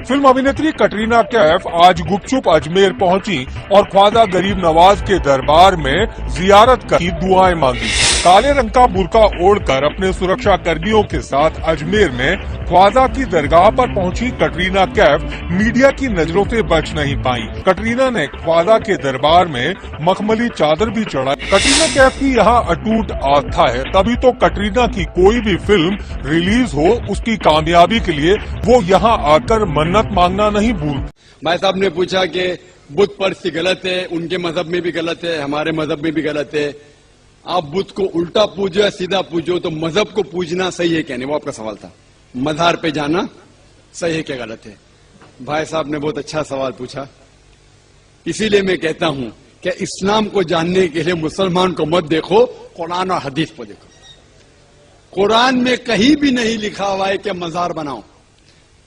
Film अभिनेत्री कटरीना कैफ आज गुपचुप अजमेर पहुंची और ख्वाजा गरीब नवाज के दरबार में जियारत की दुआएं मांगी। काले रंग का बुर्का ओढ़कर अपने सुरक्षा कर्मियों के साथ अजमेर में ख्वाजा की दरगाह पर पहुंची कटरीना कैफ मीडिया की नजरों से बच नहीं पाई। कटरीना ने ख्वाजा के दरबार में मखमली चादर भी चढ़ाई। कटरीना कैफ की यहाँ अटूट आस्था है, तभी तो कटरीना की कोई भी फिल्म रिलीज हो उसकी कामयाबी के लिए वो यहाँ आकर मन्नत मांगना नहीं भूलती। भाई साहब ने पूछा कि बुत परस्ती गलत है, उनके मजहब में भी गलत है, हमारे मजहब में भी गलत है। आप बुत को उल्टा पूजो या सीधा पूजो, तो मजहब को पूजना सही है क्या नहीं, वो आपका सवाल था। मज़ार पे जाना सही है क्या गलत है? भाई साहब ने बहुत अच्छा सवाल पूछा। इसीलिए मैं कहता हूं कि इस्लाम को जानने के लिए मुसलमान को मत देखो, कुरान और हदीस को देखो। कुरान में कहीं भी नहीं लिखा हुआ है कि मज़ार बनाओ।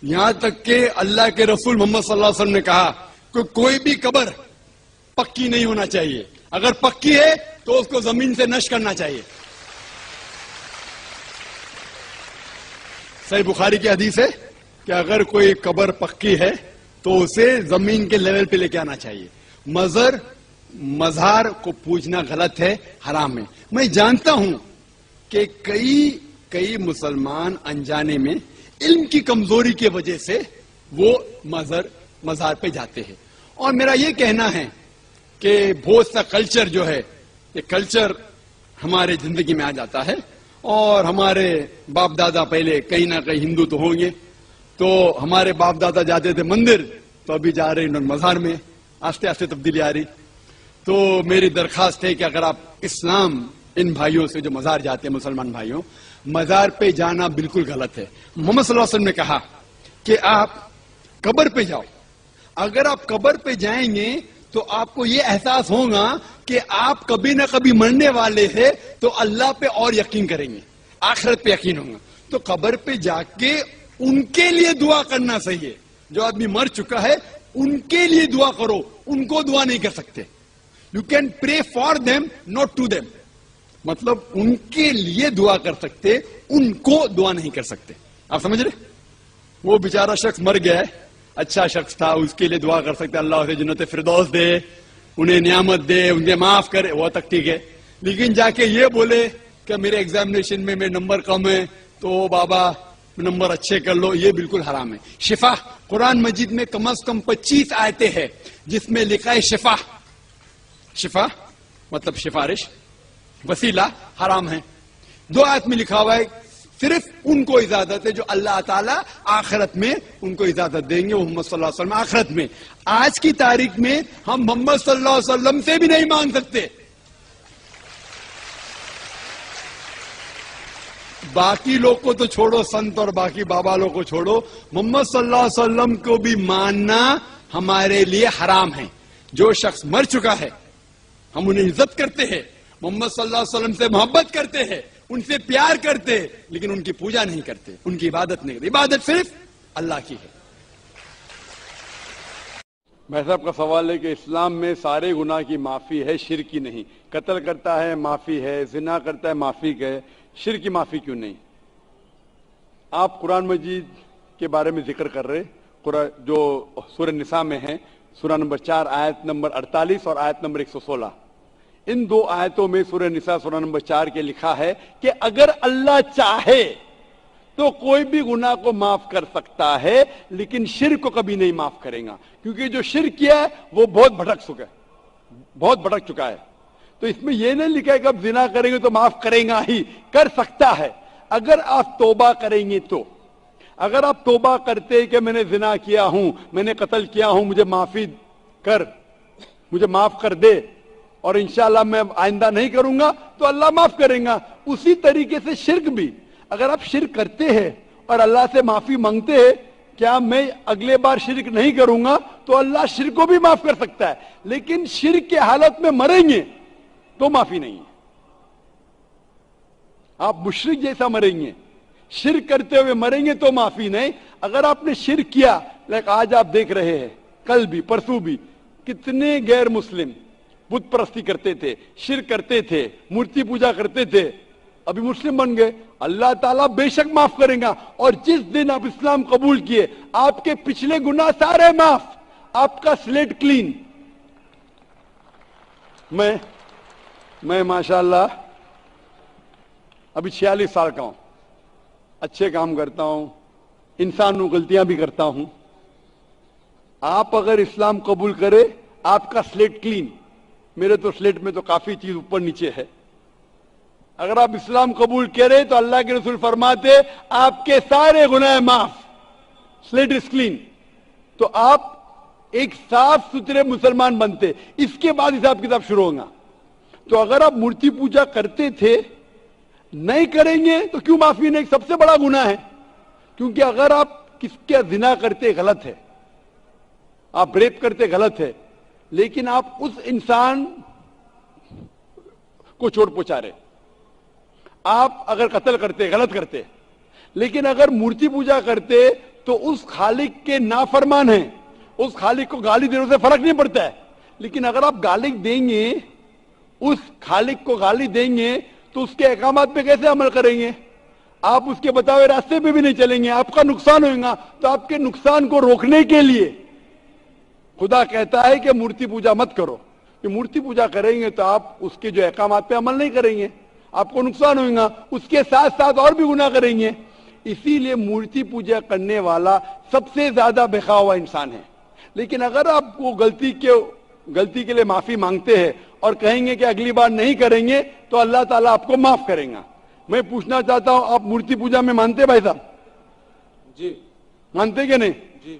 यहां तक कि अल्लाह के रसूल मोहम्मद सल्लल्लाहु अलैहि वसल्लम ने कहा कि कोई भी कब्र पक्की नहीं होना चाहिए, अगर पक्की है तो उसको जमीन से नष्ट करना चाहिए। सही बुखारी की हदीस है कि अगर कोई कब्र पक्की है तो उसे जमीन के लेवल पे लेके आना चाहिए। मज़ार को पूजना गलत है, हराम है। मैं जानता हूं कि कई मुसलमान अनजाने में इल्म की कमजोरी की वजह से वो मज़ार पे जाते हैं। और मेरा ये कहना है कि बहुत सा कल्चर जो है, ये कल्चर हमारे जिंदगी में आ जाता है। और हमारे बाप दादा पहले कहीं ना कहीं हिंदू तो होंगे, तो हमारे बाप दादा जाते थे मंदिर, तो अभी जा रहे हैं मज़ार में। आस्ते आस्ते तब्दीली आ रही। तो मेरी दरखास्त है कि अगर आप इस्लाम इन भाइयों से जो मज़ार जाते हैं, मुसलमान भाइयों, मज़ार पे जाना बिल्कुल गलत है। मोहम्मद सल्लल्लाहु अलैहि वसल्लम ने कहा कि आप कब्र पे जाओ। अगर आप कब्र पे जाएंगे तो आपको ये एहसास होगा कि आप कभी ना कभी मरने वाले हैं, तो अल्लाह पे और यकीन करेंगे, आखिरत पे यकीन होगा। तो कब्र पे जाके उनके लिए दुआ करना सही है। जो आदमी मर चुका है उनके लिए दुआ करो, उनको दुआ नहीं कर सकते। You can pray for them not to them, मतलब उनके लिए दुआ कर सकते, उनको दुआ नहीं कर सकते। आप समझ रहे? वो बेचारा शख्स मर गया है, अच्छा शख्स था, उसके लिए दुआ कर सकते अल्लाह उसे जन्नत फिरदौस दे, उन्हें नियामत दे, उन्हें माफ करे, वो तक ठीक है। लेकिन जाके ये बोले कि मेरे एग्जामिनेशन में मेरे नंबर कम है तो बाबा नंबर अच्छे कर लो, ये बिल्कुल हराम है। शिफा, कुरान मजीद में कम से कम 25 आयतें हैं जिसमें लिखा है शिफा। शिफा मतलब सिफारिश, वसीला हराम है। 2 आयत में लिखा हुआ है सिर्फ उनको इजाजत है जो अल्लाह ताला आखिरत में उनको इजाजत देंगे, मोहम्मद सल्लल्लाहु अलैहि वसल्लम आखिरत में। आज की तारीख में हम मोहम्मद सल्लल्लाहु अलैहि वसल्लम से भी नहीं मांग सकते। बाकी लोग को तो छोड़ो, संत और बाकी बाबा लोग को छोड़ो, मोहम्मद सल्लल्लाहु अलैहि वसल्लम को भी मानना हमारे लिए हराम है। जो शख्स मर चुका है हम उन्हें इज्जत करते हैं, मोहम्मद सल्लल्लाहु अलैहि वसल्लम से मोहब्बत करते हैं, उनसे प्यार करते, लेकिन उनकी पूजा नहीं करते, उनकी इबादत नहीं करते। इबादत सिर्फ अल्लाह की है। भाई साहब का सवाल है कि इस्लाम में सारे गुनाह की माफी है, शिर्क की नहीं। कत्ल करता है माफी है, जिना करता है माफी है, शिर्क की माफी क्यों नहीं? आप कुरान मजीद के बारे में जिक्र कर रहे, जो सूरह निसा में है, सूरह नंबर 4 आयत नंबर 48 और आयत नंबर 116। इन 2 आयतों में सूरह निसा सूरह नंबर 4 के लिखा है कि अगर अल्लाह चाहे तो कोई भी गुनाह को माफ कर सकता है, लेकिन शिर्क को कभी नहीं माफ करेगा, क्योंकि जो शिर्क किया है वो बहुत भटक चुका है। तो इसमें यह नहीं लिखा है कि अब जिना करेंगे तो माफ करेगा ही, कर सकता है अगर आप तौबा करेंगे तो। अगर आप तौबा करते कि मैंने जिना किया हूं, मैंने कत्ल किया हूं, मुझे माफ कर दे और इंशाअल्लाह मैं आइंदा नहीं करूंगा, तो अल्लाह माफ करेगा। उसी तरीके से शिर्क भी, अगर आप शिर्क करते हैं और अल्लाह से माफी मांगते हैं, क्या मैं अगले बार शिर्क नहीं करूंगा, तो अल्लाह शिर्क को भी माफ कर सकता है। लेकिन शिर्क के हालत में मरेंगे तो माफी नहीं है। आप मुशरिक जैसा मरेंगे, शिर्क करते हुए मरेंगे तो माफी नहीं। अगर आपने शिर्क किया, लाइक आज आप देख रहे हैं, कल भी परसों भी कितने गैर मुस्लिम बुत परस्ती करते थे, शिर्क करते थे, मूर्ति पूजा करते थे, अभी मुस्लिम बन गए, अल्लाह ताला बेशक माफ करेगा। और जिस दिन आप इस्लाम कबूल किए, आपके पिछले गुनाह सारे माफ, आपका स्लेट क्लीन। मैं माशाअल्लाह अभी 46 साल का हूं, अच्छे काम करता हूं, इंसान हूं, गलतियां भी करता हूं। आप अगर इस्लाम कबूल करे, आपका स्लेट क्लीन। मेरे तो स्लेट में तो काफी चीज ऊपर नीचे है। अगर आप इस्लाम कबूल करें तो अल्लाह के रसूल फरमाते आपके सारे गुनाह माफ, स्लेट इज क्लीन। तो आप एक साफ सुथरे मुसलमान बनते, इसके बाद हिसाब किताब शुरू होगा। तो अगर आप मूर्ति पूजा करते थे, नहीं करेंगे तो क्यों माफी नहीं? सबसे बड़ा गुनाह है। क्योंकि अगर आप किसके जिना करते गलत है, आप रेप करते गलत है, लेकिन आप उस इंसान को चोट पहुंचा रहे। आप अगर कत्ल करते गलत करते, लेकिन अगर मूर्ति पूजा करते तो उस खालिक के नाफरमान हैं, उस खालिक को गाली देने से फर्क नहीं पड़ता है। लेकिन अगर आप गाली देंगे, उस खालिक को गाली देंगे, तो उसके अहकामात पे कैसे अमल करेंगे? आप उसके बताए रास्ते पे भी नहीं चलेंगे, आपका नुकसान होगा। तो आपके नुकसान को रोकने के लिए खुदा कहता है कि मूर्ति पूजा मत करो। कि मूर्ति पूजा करेंगे तो आप उसके जो अहकामात पे अमल नहीं करेंगे, आपको नुकसान होगा, उसके साथ साथ और भी गुनाह करेंगे। इसीलिए मूर्ति पूजा करने वाला सबसे ज्यादा बेखा हुआ इंसान है। लेकिन अगर आपको गलती के लिए माफी मांगते हैं और कहेंगे कि अगली बार नहीं करेंगे, तो अल्लाह ताला आपको माफ करेगा। मैं पूछना चाहता हूं, आप मूर्ति पूजा में मानते हैं भाई साहब? जी। मानते कि नहीं? जी।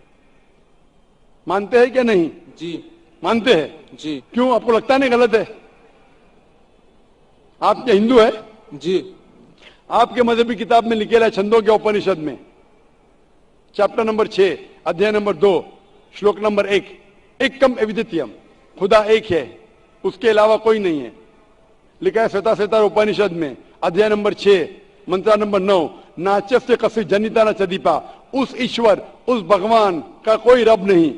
मानते हैं कि नहीं? जी। मानते हैं? जी। क्यों, आपको लगता नहीं गलत है? आप क्या हिंदू है? जी। आपके मजहबी किताब में लिखेला है, छंदों के उपनिषद में, चैप्टर नंबर 6, अध्याय नंबर 2, श्लोक नंबर 1, एकम अद्वितीयम, खुदा एक है, उसके अलावा कोई नहीं है। लिखा है श्वेता उपनिषद में, अध्याय नंबर 6, मंत्र नंबर 9, नाचस्य कसी जनिता न चदीपा, उस ईश्वर, उस भगवान का कोई रब नहीं,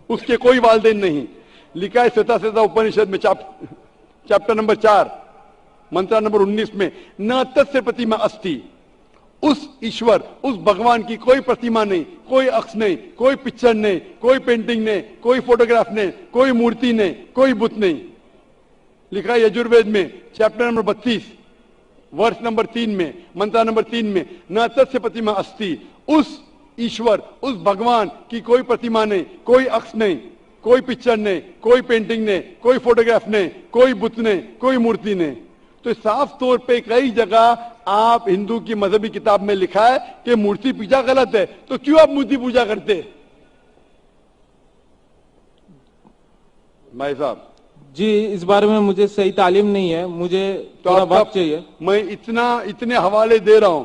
उसके कोई वालदेन नहीं। लिखा है श्वेता उपनिषद में चैप्टर नंबर 4, मंत्र नंबर 19 में, न तस्य प्रतिमा अस्ति, उस ईश्वर, उस भगवान की कोई प्रतिमा नहीं, कोई अक्ष नहीं, कोई पिक्चर नहीं, कोई पेंटिंग नहीं, कोई फोटोग्राफ नहीं, कोई मूर्ति नहीं, कोई बुत नहीं। लिखा है यजुर्वेद में चैप्टर नंबर 32, वर्ष नंबर 3 में, मंत्र नंबर 3 में, न तस्य प्रतिमा अस्ति, उस ईश्वर, उस भगवान की कोई प्रतिमा नहीं, कोई अक्ष नहीं, कोई पिक्चर नहीं, कोई पेंटिंग नहीं, कोई फोटोग्राफ नहीं, कोई बुत नहीं, कोई मूर्ति नहीं। तो साफ तौर पे कई जगह आप हिंदू की मजहबी किताब में लिखा है कि मूर्ति पूजा गलत है, तो क्यों आप मूर्ति पूजा करते? भाई साहब जी, इस बारे में मुझे सही तालीम नहीं है, मुझे थोड़ा वक्त चाहिए। मैं इतने हवाले दे रहा हूं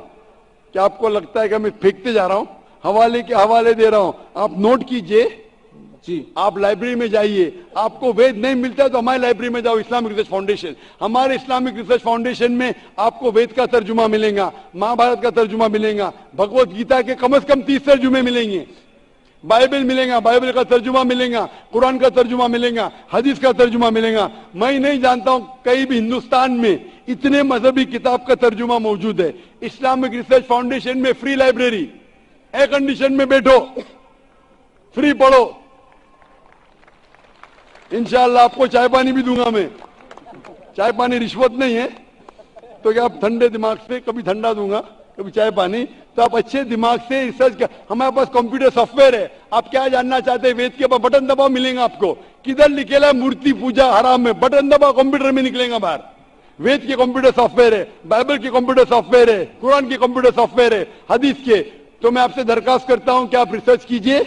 कि आपको लगता है कि मैं फेंकते जा रहा हूं, हवाले के हवाले दे रहा हूं, आप नोट कीजिए। जी। आप लाइब्रेरी में जाइए, आपको वेद नहीं मिलता है तो हमारी लाइब्रेरी में जाओ, इस्लामिक रिसर्च फाउंडेशन। हमारे इस्लामिक रिसर्च फाउंडेशन में आपको वेद का तर्जुमा मिलेगा, महाभारत का तर्जुमा मिलेगा, भगवत गीता के कम से कम 30 तर्जुमे मिलेंगे, बाइबल मिलेगा, बाइबल का तर्जुमा मिलेगा, कुरान का तर्जुमा मिलेगा, हदीस का तर्जुमा मिलेगा। मैं नहीं जानता हूं कहीं भी हिंदुस्तान में इतने मजहबी किताब का तर्जुमा मौजूद है। इस्लामिक रिसर्च फाउंडेशन में फ्री लाइब्रेरी, एयर कंडीशन में बैठो, फ्री पढ़ो, इंशाअल्लाह आपको चाय पानी भी दूंगा मैं। चाय पानी रिश्वत नहीं है, तो क्या आप ठंडे दिमाग से, कभी ठंडा दूंगा, कभी चाय पानी, तो आप अच्छे दिमाग से रिसर्च कर। हमारे पास कंप्यूटर सॉफ्टवेयर है, आप क्या जानना चाहते हैं वेद के ऊपर बटन दबाओ, मिलेगा आपको। किधर लिखेला मूर्ति पूजा हराम है, बटन दबाओ, कंप्यूटर में निकलेगा बाहर। वेद के कंप्यूटर सॉफ्टवेयर है, बाइबल के कंप्यूटर सॉफ्टवेयर है, कुरान के कंप्यूटर सॉफ्टवेयर है, हदीस के। तो मैं आपसे दरखास्त करता हूं कि आप रिसर्च कीजिए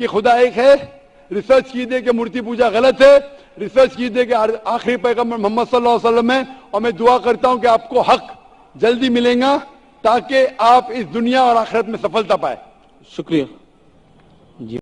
कि खुदा एक है, रिसर्च कीजिए कि मूर्ति पूजा गलत है, रिसर्च कीजिए कि आखिरी पैगंबर मोहम्मद सल्लल्लाहु अलैहि वसल्लम है। और मैं दुआ करता हूं कि आपको हक जल्दी मिलेगा, ताकि आप इस दुनिया और आखिरत में सफलता पाए। शुक्रिया।